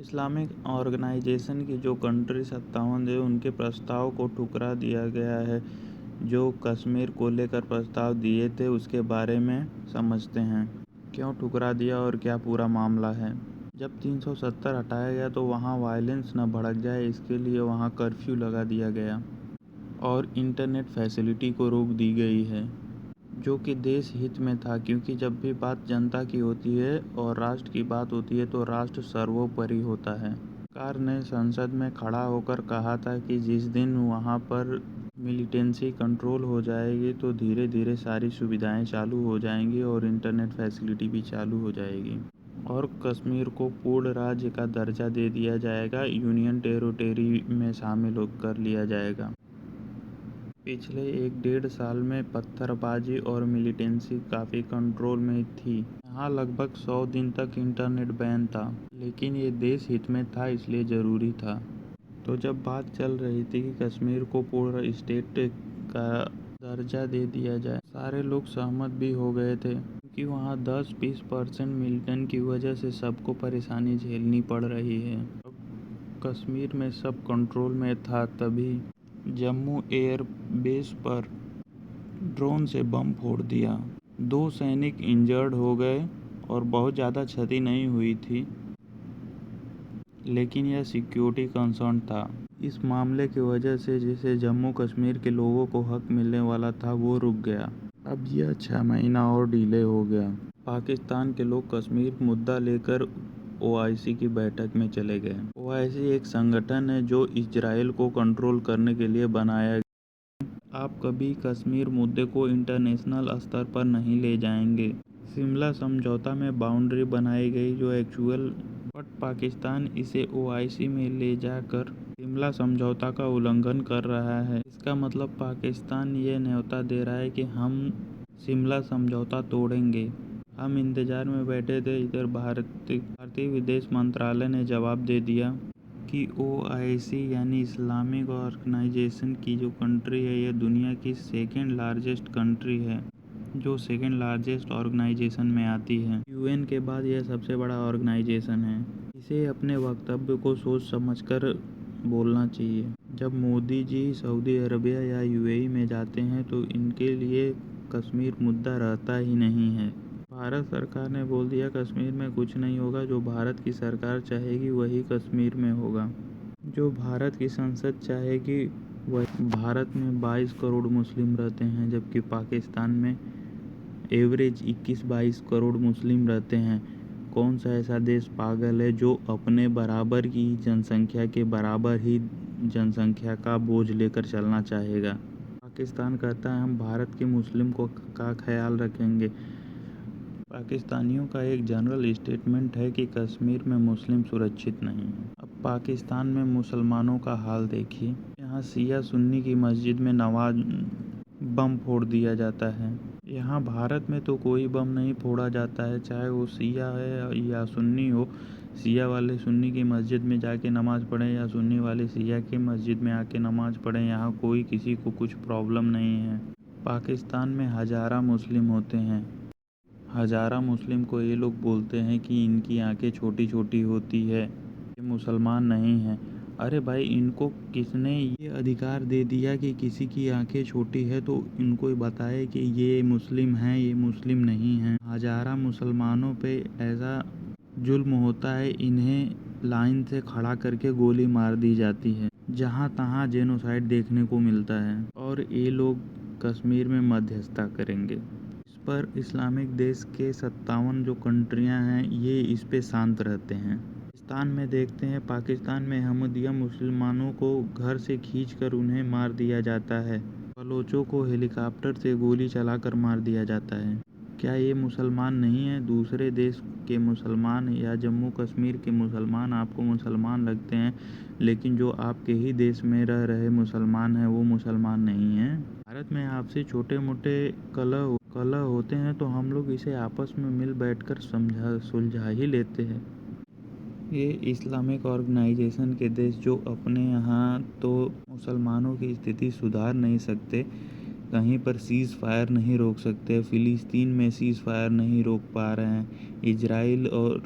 Islamic organisation की जो country 57 है उनके प्रस्ताव को ठुकरा दिया गया है। जो कश्मीर को लेकर प्रस्ताव दिए थे उसके बारे में समझते हैं। क्यों ठुकरा दिया और क्या पूरा मामला है। जब 370 हटाया गया तो वहाँ वायलेंस न भड़क जाए इसके लिए वहाँ कर्फ्यू लगा दिया गया और इंटरनेट फैसिलिटी को रोक दी गई है, जो कि देश हित में था, क्योंकि जब भी बात जनता की होती है और राष्ट्र की बात होती है तो राष्ट्र सर्वोपरि होता है। सरकार ने संसद में खड़ा होकर कहा था कि जिस दिन वहां पर मिलिटेंसी कंट्रोल हो जाएगी तो धीरे धीरे सारी सुविधाएं चालू हो जाएंगी और इंटरनेट फैसिलिटी भी चालू हो जाएगी और कश्मीर को पूर्ण राज्य का दर्जा दे दिया जाएगा, यूनियन टेरिटरी में शामिल कर लिया जाएगा। पिछले 1-1.5 साल में पत्थरबाजी और मिलिटेंसी काफ़ी कंट्रोल में थी। यहाँ लगभग 100 दिन तक इंटरनेट बैन था, लेकिन ये देश हित में था इसलिए ज़रूरी था। तो जब बात चल रही थी कि कश्मीर को पूर्ण स्टेट का दर्जा दे दिया जाए, सारे लोग सहमत भी हो गए थे, क्योंकि वहाँ 10-20% मिलिटेंट की वजह से सबको परेशानी झेलनी पड़ रही है। अब कश्मीर में सब कंट्रोल में था तभी जम्मू एयर बेस पर ड्रोन से बम फोड़ दिया। 2 सैनिक इंजर्ड हो गए और बहुत ज़्यादा क्षति नहीं हुई थी, लेकिन यह सिक्योरिटी कंसर्न था। इस मामले की वजह से जिसे जम्मू कश्मीर के लोगों को हक मिलने वाला था वो रुक गया। अब यह 6 महीना और डिले हो गया। पाकिस्तान के लोग कश्मीर मुद्दा लेकर OIC की बैठक में चले गए। OIC एक संगठन है जो इजराइल को कंट्रोल करने के लिए बनाया गया। आप कभी कश्मीर मुद्दे को इंटरनेशनल स्तर पर नहीं ले जाएंगे। शिमला समझौता में बाउंड्री बनाई गई जो एक्चुअल, बट पाकिस्तान इसे OIC में ले जाकर शिमला समझौता का उल्लंघन कर रहा है। इसका मतलब पाकिस्तान ये न्योता दे रहा है कि हम शिमला समझौता तोड़ेंगे। हम इंतजार में बैठे थे। इधर भारतीय विदेश मंत्रालय ने जवाब दे दिया कि OIC यानी इस्लामिक ऑर्गेनाइजेशन की जो कंट्री है यह दुनिया की सेकेंड लार्जेस्ट कंट्री है, जो सेकेंड लार्जेस्ट ऑर्गेनाइजेशन में आती है। UN के बाद यह सबसे बड़ा ऑर्गेनाइजेशन है। इसे अपने वक्तव्य को सोच समझकर बोलना चाहिए। जब मोदी जी सऊदी अरबिया या UAE में जाते हैं तो इनके लिए कश्मीर मुद्दा रहता ही नहीं है। भारत सरकार ने बोल दिया कश्मीर में कुछ नहीं होगा, जो भारत की सरकार चाहेगी वही कश्मीर में होगा, जो भारत की संसद चाहेगी वही। भारत में 22 करोड़ मुस्लिम रहते हैं, जबकि पाकिस्तान में एवरेज 21-22 करोड़ मुस्लिम रहते हैं। कौन सा ऐसा देश पागल है जो अपने बराबर की जनसंख्या के बराबर ही जनसंख्या का बोझ लेकर चलना चाहेगा। पाकिस्तान कहता है हम भारत के मुस्लिम का ख्याल रखेंगे। पाकिस्तानियों का एक जनरल स्टेटमेंट है कि कश्मीर में मुस्लिम सुरक्षित नहीं है। अब पाकिस्तान में मुसलमानों का हाल देखिए। यहाँ शिया सुन्नी की मस्जिद में नमाज बम फोड़ दिया जाता है। यहाँ भारत में तो कोई बम नहीं फोड़ा जाता है, चाहे वो शिया है या सुन्नी हो। शिया वाले सुन्नी की मस्जिद में जाके नमाज़ पढ़ें या सुन्नी वाले शिया की मस्जिद में आके नमाज़ पढ़ें, यहाँ कोई किसी को कुछ प्रॉब्लम नहीं है। पाकिस्तान में हज़ारा मुस्लिम होते हैं। हज़ारा मुस्लिम को ये लोग बोलते हैं कि इनकी आंखें छोटी छोटी होती है, ये मुसलमान नहीं हैं। अरे भाई, इनको किसने ये अधिकार दे दिया कि किसी की आंखें छोटी है तो इनको बताए कि ये मुस्लिम हैं, ये मुस्लिम नहीं हैं। हज़ारा मुसलमानों पे ऐसा जुल्म होता है, इन्हें लाइन से खड़ा करके गोली मार दी जाती है। जहाँ तहाँ जेनोसाइड देखने को मिलता है और ये लोग कश्मीर में मध्यस्थता करेंगे। इस पर इस्लामिक देश के 57 जो कंट्रियाँ हैं ये इस पे शांत रहते हैं। पाकिस्तान में देखते हैं, पाकिस्तान में अहमदिया मुसलमानों को घर से खींचकर उन्हें मार दिया जाता है। बलोचों को हेलीकॉप्टर से गोली चलाकर मार दिया जाता है। क्या ये मुसलमान नहीं है? दूसरे देश के मुसलमान या जम्मू कश्मीर के मुसलमान आपको मुसलमान लगते हैं, लेकिन जो आपके ही देश में रह रहे मुसलमान हैं वो मुसलमान नहीं हैं। भारत में आपसे छोटे मोटे कलह होते हैं तो हम लोग इसे आपस में मिल बैठकर सुलझा ही लेते हैं। ये इस्लामिक ऑर्गेनाइजेशन के देश जो अपने यहाँ तो मुसलमानों की स्थिति सुधार नहीं सकते, कहीं पर सीज़ फायर नहीं रोक सकते, फ़िलिस्तीन में सीज़ फायर नहीं रोक पा रहे हैं, इजराइल और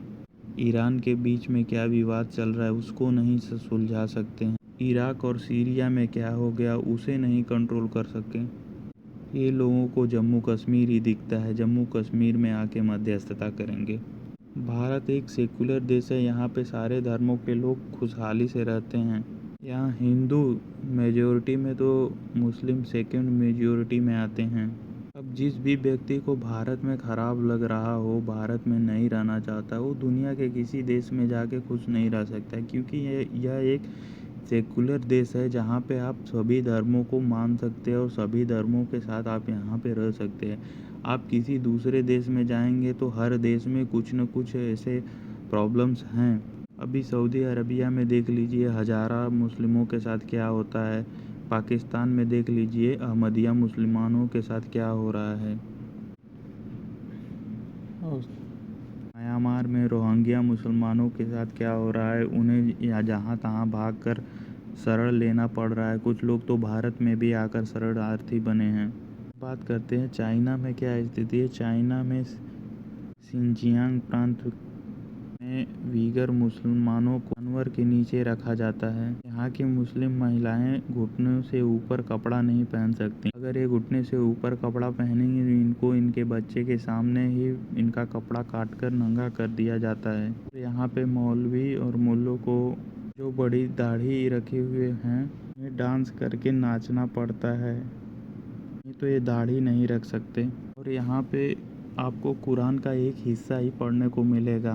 ईरान के बीच में क्या विवाद चल रहा है उसको नहीं सुलझा सकते हैं। इराक और सीरिया में क्या हो गया उसे नहीं कंट्रोल कर सके। ये लोगों को जम्मू कश्मीर ही दिखता है, जम्मू कश्मीर में आके मध्यस्थता करेंगे। भारत एक सेकुलर देश है, यहाँ पे सारे धर्मों के लोग खुशहाली से रहते हैं। यहाँ हिंदू मेजॉरिटी में तो मुस्लिम सेकंड मेजॉरिटी में आते हैं। अब जिस भी व्यक्ति को भारत में ख़राब लग रहा हो, भारत में नहीं रहना चाहता, वो दुनिया के किसी देश में जाके खुश नहीं रह सकता, क्योंकि यह एक सेकुलर देश है जहाँ पे आप सभी धर्मों को मान सकते हैं और सभी धर्मों के साथ आप यहाँ पे रह सकते हैं। आप किसी दूसरे देश में जाएंगे तो हर देश में कुछ न कुछ ऐसे प्रॉब्लम्स हैं। अभी सऊदी अरबिया में देख लीजिए हज़ारा मुस्लिमों के साथ क्या होता है, पाकिस्तान में देख लीजिए अहमदिया मुसलमानों के साथ क्या हो रहा है, म्यांमार में रोहिंग्या मुसलमानों के साथ क्या हो रहा है। उन्हें या जहाँ तहाँ भाग कर शरण लेना पड़ रहा है। कुछ लोग तो भारत में भी आकर शरणार्थी बने हैं। बात करते हैं चाइना में क्या स्थिति है। चाइना में सिंजियांग प्रांत में वीगर मुसलमानों को जानवर के नीचे रखा जाता है। यहाँ की मुस्लिम महिलाएं घुटनों से ऊपर कपड़ा नहीं पहन सकती। अगर ये घुटने से ऊपर कपड़ा पहनेंगी तो इनको इनके बच्चे के सामने ही इनका कपड़ा काट कर नंगा कर दिया जाता है। तो यहाँ पे मौलवी और मुल्लों को जो बड़ी दाढ़ी रखे हुए हैं ये डांस करके नाचना पड़ता है, नहीं तो ये दाढ़ी नहीं रख सकते। और यहाँ पे आपको कुरान का एक हिस्सा ही पढ़ने को मिलेगा,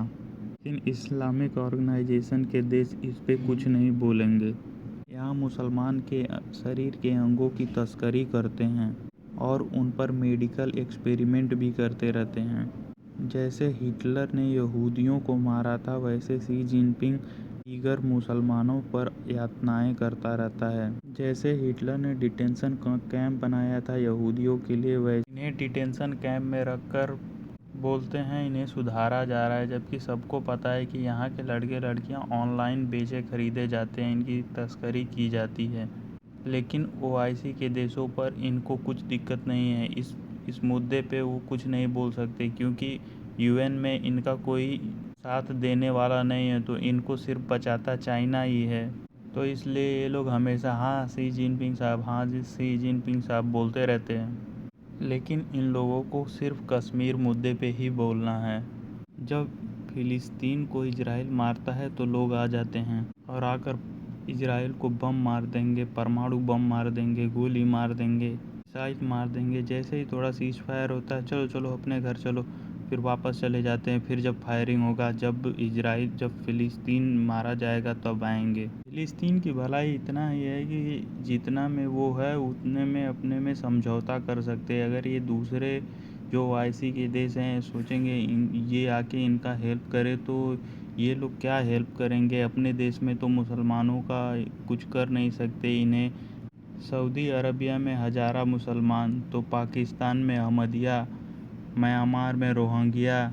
लेकिन इस्लामिक ऑर्गेनाइजेशन के देश इस पे कुछ नहीं बोलेंगे। यहाँ मुसलमान के शरीर के अंगों की तस्करी करते हैं और उन पर मेडिकल एक्सपेरिमेंट भी करते रहते हैं। जैसे हिटलर ने यहूदियों को मारा था, वैसे शी जिनपिंग दीगर मुसलमानों पर यातनाएं करता रहता है। जैसे हिटलर ने डिटेंशन कैंप बनाया था यहूदियों के लिए, वैसे इन्हें डिटेंशन कैंप में रखकर बोलते हैं इन्हें सुधारा जा रहा है, जबकि सबको पता है कि यहाँ के लड़के लड़कियाँ ऑनलाइन बेचे खरीदे जाते हैं, इनकी तस्करी की जाती है। लेकिन ओआईसी के देशों पर इनको कुछ दिक्कत नहीं है। इस मुद्दे पे वो कुछ नहीं बोल सकते, क्योंकि यूएन में इनका कोई साथ देने वाला नहीं है, तो इनको सिर्फ बचाता चाइना ही है। तो इसलिए ये लोग हमेशा हाँ शी जिनपिंग साहब, हाँ जी शी जिनपिंग साहब बोलते रहते हैं। लेकिन इन लोगों को सिर्फ कश्मीर मुद्दे पे ही बोलना है। जब फिलिस्तीन को इजराइल मारता है तो लोग आ जाते हैं और आकर इजराइल को बम मार देंगे, परमाणु बम मार देंगे, गोली मार देंगे, मिसाइल मार देंगे। जैसे ही थोड़ा सीज फायर होता है, चलो चलो अपने घर चलो, फिर वापस चले जाते हैं। फिर जब फायरिंग होगा, जब फिलिस्तीन मारा जाएगा तब आएंगे। फिलिस्तीन की भलाई इतना ही है कि जितना में वो है उतने में अपने में समझौता कर सकते हैं। अगर ये दूसरे जो ओआईसी के देश हैं सोचेंगे ये आके इनका हेल्प करे, तो ये लोग क्या हेल्प करेंगे। अपने देश में तो मुसलमानों का कुछ कर नहीं सकते। इन्हें सऊदी अरबिया में हज़ारा मुसलमान, तो पाकिस्तान में अहमदिया, म्यांमार में रोहिंग्या,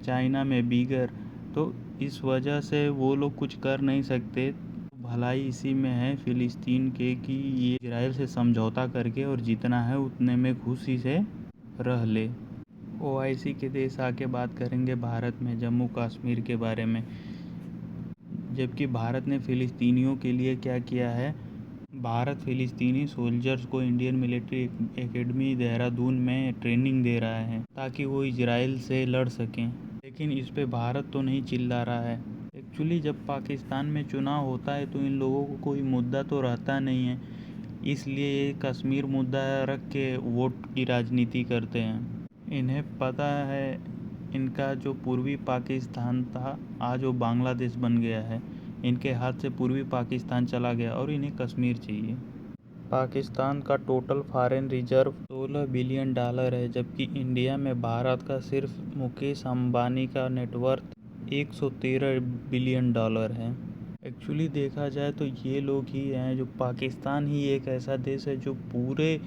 चाइना में बीगर, तो इस वजह से वो लोग कुछ कर नहीं सकते। भलाई इसी में है फिलिस्तीन के कि ये इजराइल से समझौता करके और जितना है उतने में खुशी से रह ले। ओआईसी के देश आके बात करेंगे भारत में जम्मू कश्मीर के बारे में, जबकि भारत ने फ़िलिस्तीनियों के लिए क्या किया है। भारत फ़िलिस्तीनी सोल्जर्स को इंडियन मिलिट्री एकेडमी देहरादून में ट्रेनिंग दे रहा है ताकि वो इजराइल से लड़ सकें। लेकिन इस पे भारत तो नहीं चिल्ला रहा है। एक्चुअली जब पाकिस्तान में चुनाव होता है तो इन लोगों को कोई मुद्दा तो रहता नहीं है, इसलिए ये कश्मीर मुद्दा रख के वोट की राजनीति करते हैं। इन्हें पता है इनका जो पूर्वी पाकिस्तान था आज वो बांग्लादेश बन गया है। इनके हाथ से पूर्वी पाकिस्तान चला गया और इन्हें कश्मीर चाहिए। पाकिस्तान का टोटल फॉरेन रिजर्व $16 बिलियन है, जबकि इंडिया में भारत का सिर्फ मुकेश अंबानी का नेटवर्थ $113 बिलियन है। एक्चुअली देखा जाए तो ये लोग ही हैं जो, पाकिस्तान ही एक ऐसा देश है जो पूरे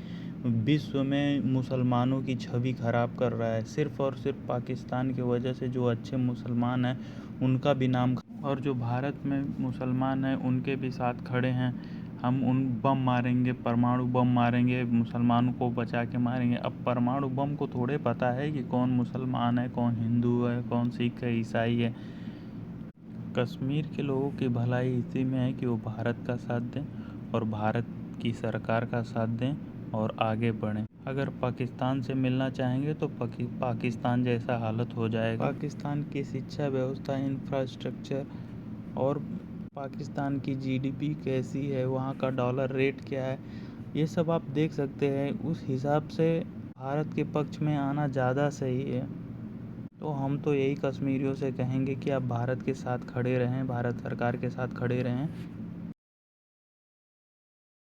विश्व में मुसलमानों की छवि ख़राब कर रहा है। सिर्फ़ और सिर्फ पाकिस्तान की वजह से जो अच्छे मुसलमान हैं उनका भी नाम, और जो भारत में मुसलमान हैं उनके भी साथ खड़े हैं। हम उन बम मारेंगे, परमाणु बम मारेंगे, मुसलमानों को बचा के मारेंगे। अब परमाणु बम को थोड़े पता है कि कौन मुसलमान है, कौन हिंदू है, कौन सिख है, ईसाई है। कश्मीर के लोगों की भलाई इसी में है कि वो भारत का साथ दें और भारत की सरकार का साथ दें और आगे बढ़ें। अगर पाकिस्तान से मिलना चाहेंगे तो पाकिस्तान जैसा हालत हो जाएगा। पाकिस्तान की शिक्षा व्यवस्था, इंफ्रास्ट्रक्चर और पाकिस्तान की जीडीपी कैसी है, वहाँ का डॉलर रेट क्या है, ये सब आप देख सकते हैं। उस हिसाब से भारत के पक्ष में आना ज़्यादा सही है। तो हम तो यही कश्मीरियों से कहेंगे कि आप भारत के साथ खड़े रहें, भारत सरकार के साथ खड़े रहें